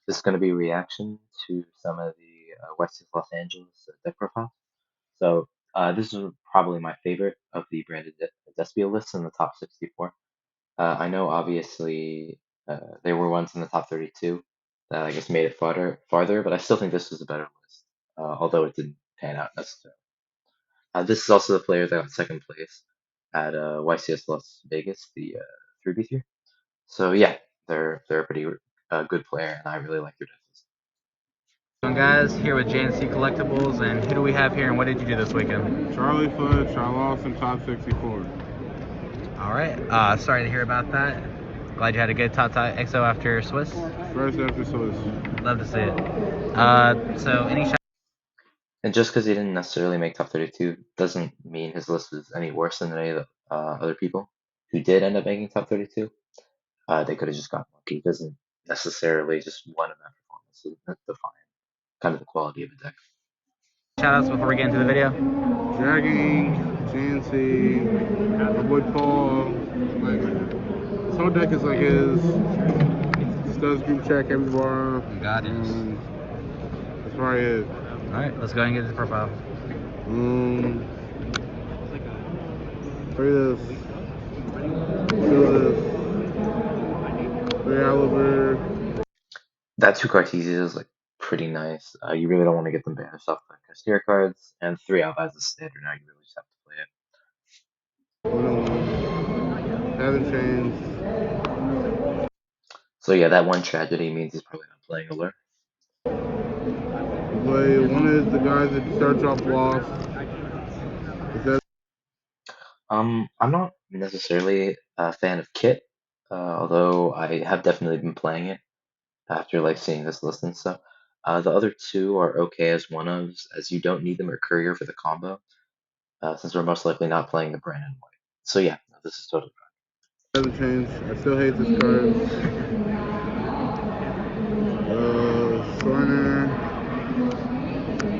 This is going to be a reaction to some of the YCS Los Angeles deck profiles. So this is probably my favorite of the branded Despia lists in the top 64. I know obviously there were ones in the top 32 that I guess made it farther, but I still think this was a better list, although it didn't pan out necessarily. This is also the player that got second place at YCS Las Vegas, the 3v3. So yeah, they're a pretty good player, and I really like their decks. Guys, here with JNC Collectibles, and who do we have here, and what did you do this weekend? Charlie Fudge, I lost in top 64. All right. Sorry to hear about that. Glad you had a good top XO after Swiss. First after Swiss. Love to see it. So any shot? And just because he didn't necessarily make top 32 doesn't mean his list was any worse than any of the other people who did end up making top 32. They could have just gotten lucky. It doesn't necessarily just one event performance define kind of the quality of a deck. Shout outs before we get into the video. Dragging, JNC, my boy Paul. Like, this whole deck is like his. Just does group check every bar. Got it. That's probably it. Alright, let's go ahead and get to the profile. Look at this. Show this. Three Oliver. That 2 Cartesia is like pretty nice. You really don't want to get them banished off the Castillo cards, and 3 Alba as a standard now. You really just have to play it. Haven't changed. So yeah, that one tragedy means he's probably not playing Allure. Play one of the guys that starts off lost. I'm not necessarily a fan of Kit, although I have definitely been playing it after like seeing this list and stuff. The other two are okay as one-ofs, as you don't need them or Courier for the combo, since we're most likely not playing the Brandon White. So yeah, this is totally fine. Hasn't changed. I still hate this card. Sorner,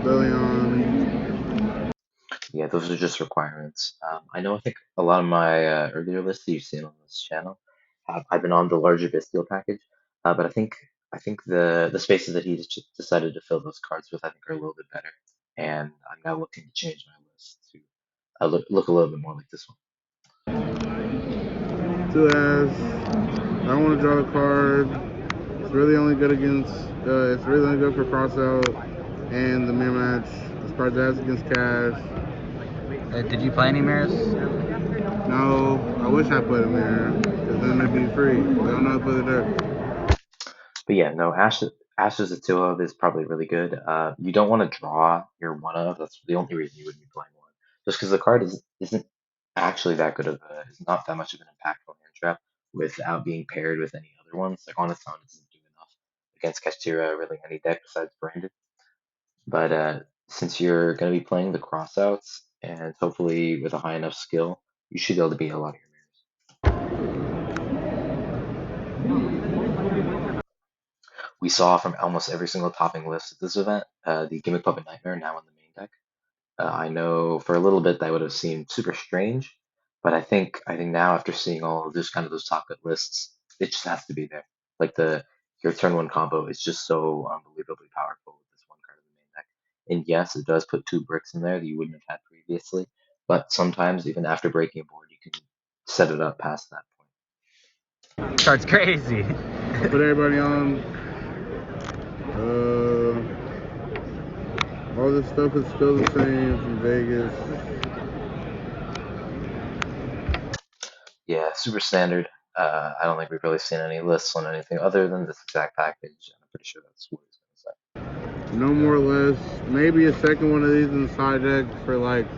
Bellion. Yeah, those are just requirements. I know I think a lot of my earlier lists that you've seen on this channel, I've been on the larger Bastille package, but I think the spaces that he just decided to fill those cards with, I think, are a little bit better, and I'm now looking to change my list to look a little bit more like this one. Two as. I don't want to draw the card. It's really only good against. It's really only good for cross out and the mirror match. This card's as against cash. Did you play any mirrors? No, I wish I played a mirror, because then it'd be free. I don't know how to play the deck. But yeah, no, Ash's a 2-of is probably really good. You don't want to draw your 1-of. That's the only reason you would be playing one. Just because the card isn't actually that good of it's not that much of an impactful hand trap without being paired with any other ones. Like on its own, it doesn't do enough against Kashtira, really any deck besides Branded. But since you're going to be playing the crossouts, and hopefully with a high enough skill, you should be able to beat a lot of your mirrors. We saw from almost every single topping list at this event, the Gimmick Puppet Nightmare now in the main deck. I know for a little bit that would have seemed super strange, but I think now after seeing all of this kind of those top cut lists, it just has to be there. Like your turn 1 combo is just so unbelievably powerful with this one card in the main deck. And yes, it does put 2 bricks in there that you wouldn't have had previously, but sometimes even after breaking a board, you can set it up past that point. Card's crazy. I'll put everybody on. All this stuff is still the same from Vegas. Yeah, super standard. I don't think we've really seen any lists on anything other than this exact package. I'm pretty sure that's what he's going to say. No more lists. Maybe a second one of these in the side deck for like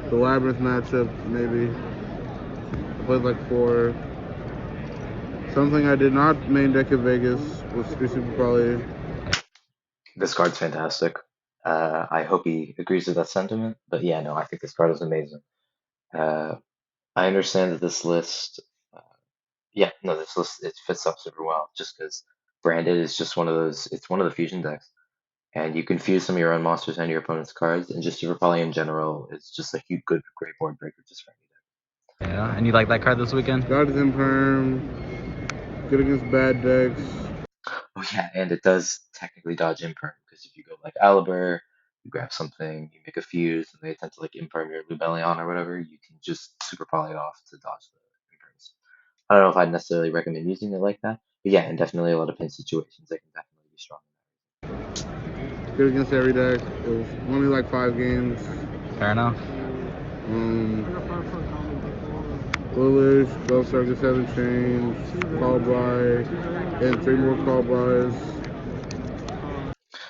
the Labyrinth matchup, maybe. I played like 4. Something I did not main deck at Vegas was Super Poly. This card's fantastic. I hope he agrees with that sentiment. But yeah, no, I think this card is amazing. I understand that this list, this list, it fits up super well just because Branded is just one of those, it's one of the fusion decks. And you can fuse some of your own monsters and your opponent's cards, and just Super Poly in general is just a huge, great board breaker just for any deck. Yeah, and you like that card this weekend? God is Imperm, good against bad decks. Oh yeah, and it does technically dodge imperm because if you go like Aliber, you grab something, you make a fuse, and they attempt to like imperm your Lubellion or whatever, you can just super poly it off to dodge the imperms. I don't know if I'd necessarily recommend using it like that, but yeah, and definitely a lot of pin situations, they can definitely be strong. Good against every deck. It was only like 5 games. Fair enough. Bullish, Ghost Circle 7 Change, Call By, and 3 more Call Bys.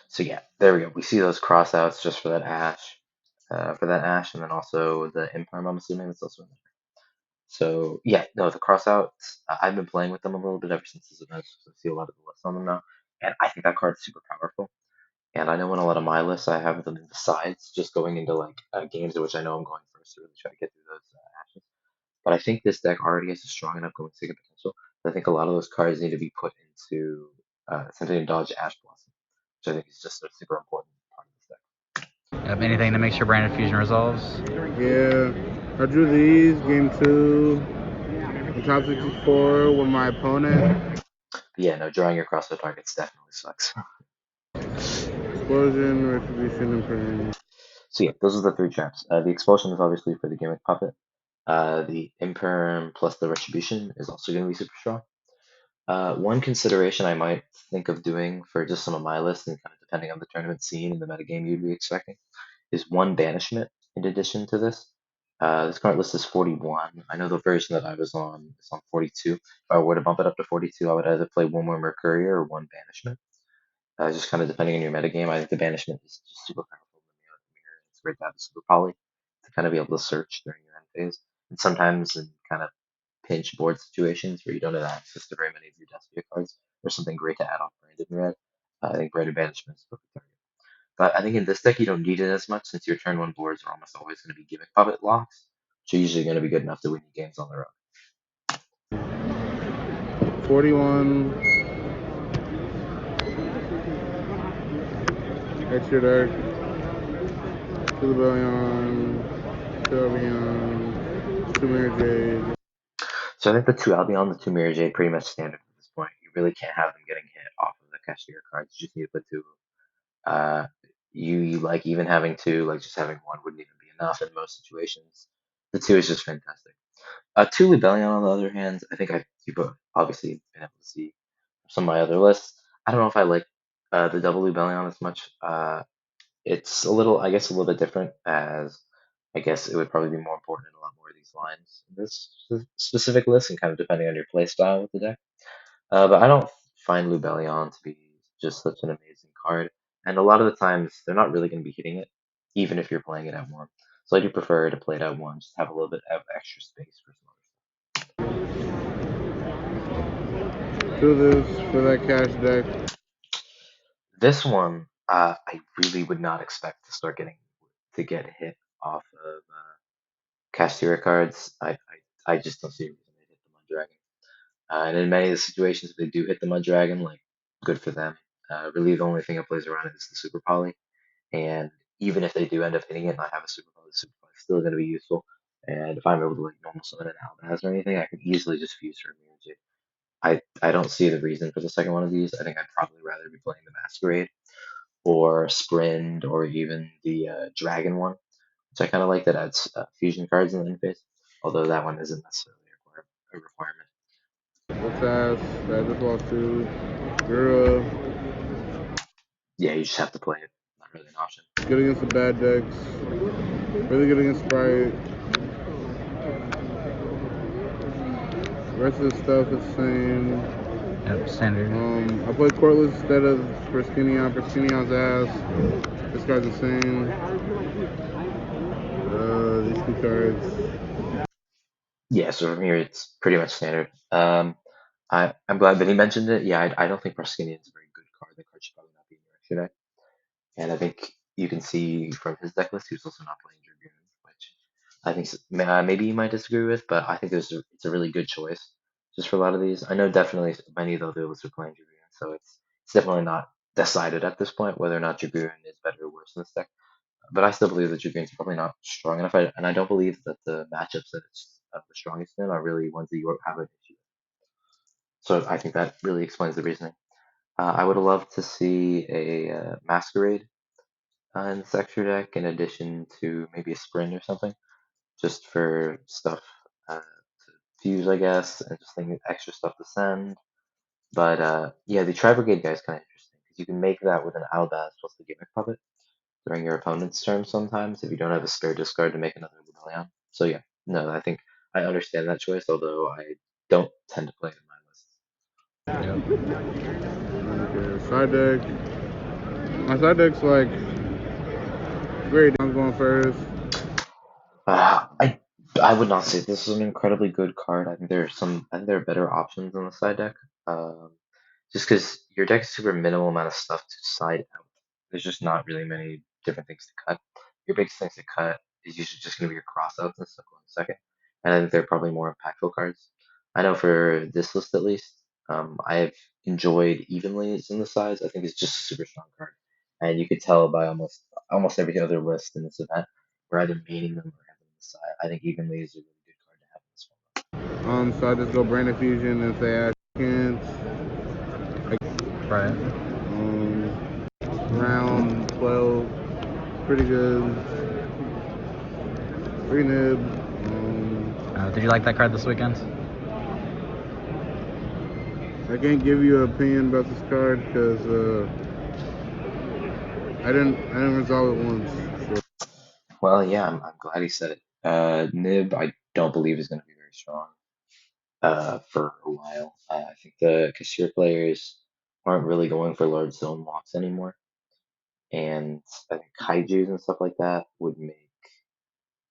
So yeah, there we go. We see those crossouts just for that Ash, and then also the imperm. I'm assuming that's also in there. So yeah, no, the crossouts. I've been playing with them a little bit ever since this event, so I see a lot of the lists on them now, and I think that card's super powerful. And I know in a lot of my lists, I have them in the sides, just going into like games in which I know I'm going first to really try to get through those Ashes. But I think this deck already has a strong enough going second potential. I think a lot of those cards need to be put into something to dodge Ash Blossom, which I think is just a super important part of this deck. Anything to make sure Branded Fusion resolves? Yeah, I drew these game 2, on top 64 with my opponent. But yeah, no, drawing your crossbow targets definitely sucks. Explosion, Retribution, and Praying. So yeah, those are the three traps. The expulsion is obviously for the gimmick puppet. The imperm plus the retribution is also going to be super strong. One consideration I might think of doing for just some of my lists, and kind of depending on the tournament scene and the metagame you'd be expecting, is one banishment in addition to this. This current list is 41. I know the version that I was on is on 42. If I were to bump it up to 42, I would either play one more Mercurier or one banishment. Just kind of depending on your metagame. I think the banishment is just super powerful in the mirror. It's great to have a super poly to kind of be able to search during your end phase. And sometimes in kind of pinch board situations where you don't have access to very many of your Despia cards, there's something great to add off branded in red. I think branded banishment is a perfect target. But I think in this deck you don't need it as much since your turn one boards are almost always going to be gimmick puppet locks, which are usually going to be good enough to win you games on their own. 41. Extra deck. To the Billion. To Albion. To Mirror Jade. So I think the two Albion, the two Mirror Jade, pretty much standard at this point. You really can't have them getting hit off of the cashier cards. You just need to put two. Uh, you like even having two, like just having one wouldn't even be enough in most situations. The two is just fantastic. Two Rebellion, on the other hand, I think you've obviously been able to see some of my other lists. I don't know if I like the double Rebellion as much. It's a little, I guess, a little bit different, as I guess it would probably be more important in a lot more of these lines in this specific list, and kind of depending on your play style with the deck. But I don't find Lubellion to be just such an amazing card, and a lot of the times they're not really going to be hitting it, even if you're playing it at one. So I do prefer to play it at one, just have a little bit of extra space for some other stuff. To this for that cash deck. This one, I really would not expect to start getting to get hit off of Castira cards. I just don't see a reason they hit the Mud Dragon. And in many of the situations, if they do hit the Mud Dragon, like, good for them. Really, the only thing that plays around it is the Super Poly. And even if they do end up hitting it and I have a Super Poly, the Super Poly is still going to be useful. And if I'm able to like normal summon an Albaz or anything, I can easily just fuse for immunity. I don't see the reason for the second one of these. I think I'd probably rather be playing the Masquerade or Sprint or even the Dragon one, which I kind of like that adds fusion cards in the interface. Although that one isn't necessarily a requirement. What's ass? That just lost to Gura. Yeah, you just have to play it. Not really an option. Good against the bad decks. Really good against Sprite. The rest of the stuff is the same. Yep, standard. I played Cortless instead of Perskinion. Perskinion's ass. This guy's insane. These two cards. Yeah, so from here it's pretty much standard. I'm glad that he mentioned it. Yeah, I don't think Proskinian is a very good card. The card should probably not be in your extra deck. And I think you can see from his deck list, he was also not playing Dragoon, which I think maybe you might disagree with, but I think it's a really good choice just for a lot of these. I know definitely many of the other lists are playing Dragoon, so it's definitely not decided at this point whether or not Dragoon is better or worse in this deck. But I still believe that Dragoon's probably not strong enough, and I don't believe that the matchups that it's the strongest in are really ones that you have an issue with. So I think that really explains the reasoning. I would love to see a Masquerade in this extra deck, in addition to maybe a Sprint or something, just for stuff to fuse, I guess, and just thinking extra stuff to send. But yeah, the Tri Brigade guy is kind of interesting because you can make that with an Albaz plus the Gimmick Puppet during your opponent's turn sometimes if you don't have a spare discard to make another Rebellion. So yeah, no, I think I understand that choice, although I don't tend to play it in my lists. Okay, side deck. My side deck's like great. I'm going first. I would not say this is an incredibly good card. I think there are better options on the side deck. Um, just because your deck is super minimal amount of stuff to side out. There's just not really many different things to cut. Your biggest things to cut is usually just going to be your crossouts and stuff on the second. And I think they're probably more impactful cards. I know for this list at least, I've enjoyed Evenly in the sides. I think it's just a super strong card. And you could tell by almost every other list in this event, we're either maining them or having them side. I think Evenly is a really good card to have in this one. So I just go Brandon Fusion and say Ashkins. Right. Round 12, pretty good. Free nib. Did you like that card this weekend? I can't give you an opinion about this card because I didn't resolve it once. So. Well, yeah, I'm glad he said it. Nib, I don't believe is going to be very strong for a while. I think the Kassir players aren't really going for large zone locks anymore, and I think Kaijus and stuff like that would make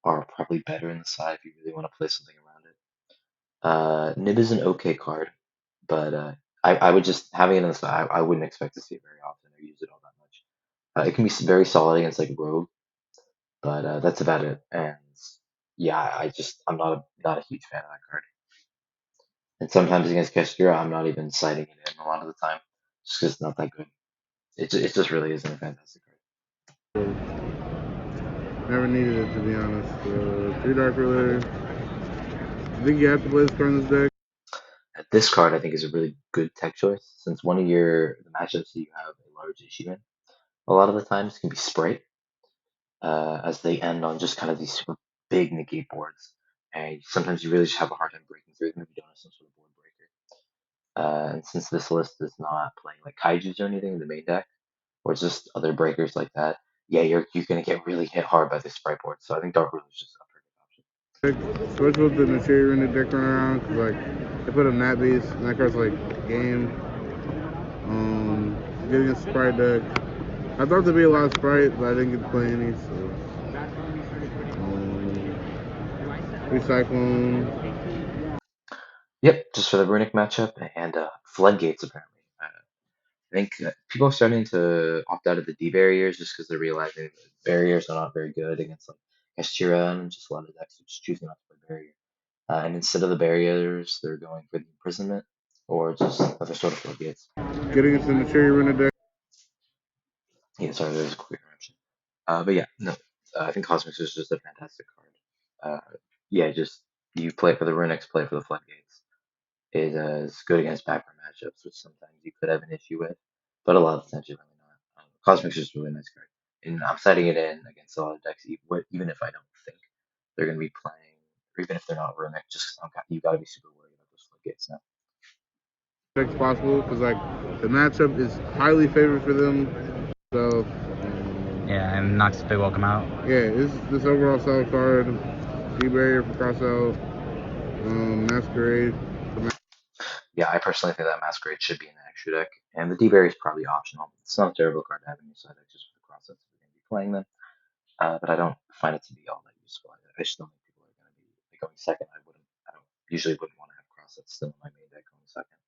are probably better in the side if you really want to play something around it. Nib is an okay card, but I would just having it in the side. I wouldn't expect to see it very often or use it all that much. It can be very solid against like Rogue, but that's about it. And yeah, I'm not a huge fan of that card. And sometimes against Kestura, I'm not even citing it in a lot of the time, just because it's not that good. It just really isn't a fantastic Never needed it to be honest. 3 Dark Ruler. I think you have to play this card in this deck. This card I think is a really good tech choice, since one of the matchups that you have a large issue in, a lot of the times can be Sprite, as they end on just kind of these super big negate boards, and sometimes you really just have a hard time breaking through them if you don't have some sort of board breaker. And since this list is not playing like Kaijus or anything in the main deck, or just other breakers like that, yeah, you're gonna get really hit hard by this Sprite board. So I think Dark Ruler is just a perfect option. Switch with the Nashiri in the deck run around because like they put a Nat Beast and that card's like game. Getting a Sprite deck. I thought there'd be a lot of Sprite, but I didn't get to play any. So Recyclone. Yep, just for the Runic matchup and Floodgates apparently. I think people are starting to opt out of the D barriers just because they're realizing that barriers are not very good against like Hestira and just a lot of decks are just choosing not to play barrier. And instead of the barriers, they're going for the imprisonment or just other sort of floodgates. Getting into the Nashiri in the deck. Yeah, sorry, there's a quick interruption. But yeah, no, I think Cosmos is just a fantastic card. Yeah, just you play it for the Runics, play it for the floodgates. It is good against background matchups, which sometimes you could have an issue with, but a lot of times you're really not. Cosmic's just a really nice card, and I'm setting it in against a lot of decks, even if I don't think they're going to be playing, or even if they're not Runic, just 'cause you got to be super worried about those floodgates now. Decks possible because like the matchup is highly favored for them. So Yeah, and knocks Big Welcome out. yeah, this overall solid card. D barrier for crossout. Masquerade. Yeah, I personally think that Masquerade should be in the extra deck, and the D-Berry is probably optional. It's not a terrible card to have in your side deck just for the cross sets if you're going to be playing them, but I don't find it to be all that useful. I just don't think people are going to be going second. I don't usually wouldn't want to have cross sets still in my main deck going second.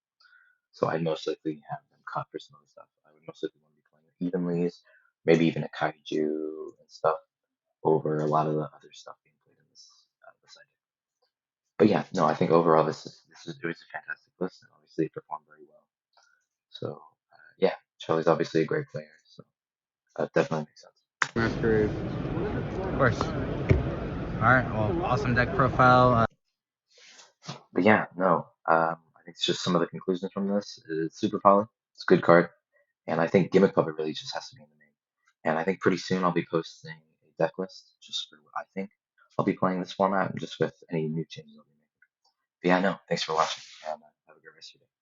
So I'd most likely have them cut for some other stuff. I would most likely want to be playing evenly, maybe even a kaiju and stuff over a lot of the other stuff being played in this side deck. But yeah, no, I think overall it was a fantastic list, and obviously it performed very well. So yeah, Charlie's obviously a great player, so definitely makes sense. Masquerade. Of course. All right. Well, awesome deck profile. But yeah, no, I think it's just some of the conclusions from this is super poly. It's a good card, and I think Gimmick Puppet really just has to be in the main. And I think pretty soon I'll be posting a deck list just for what I think I'll be playing this format, and just with any new changes I'll be making. But yeah, no, thanks for watching, and have a great rest of your day.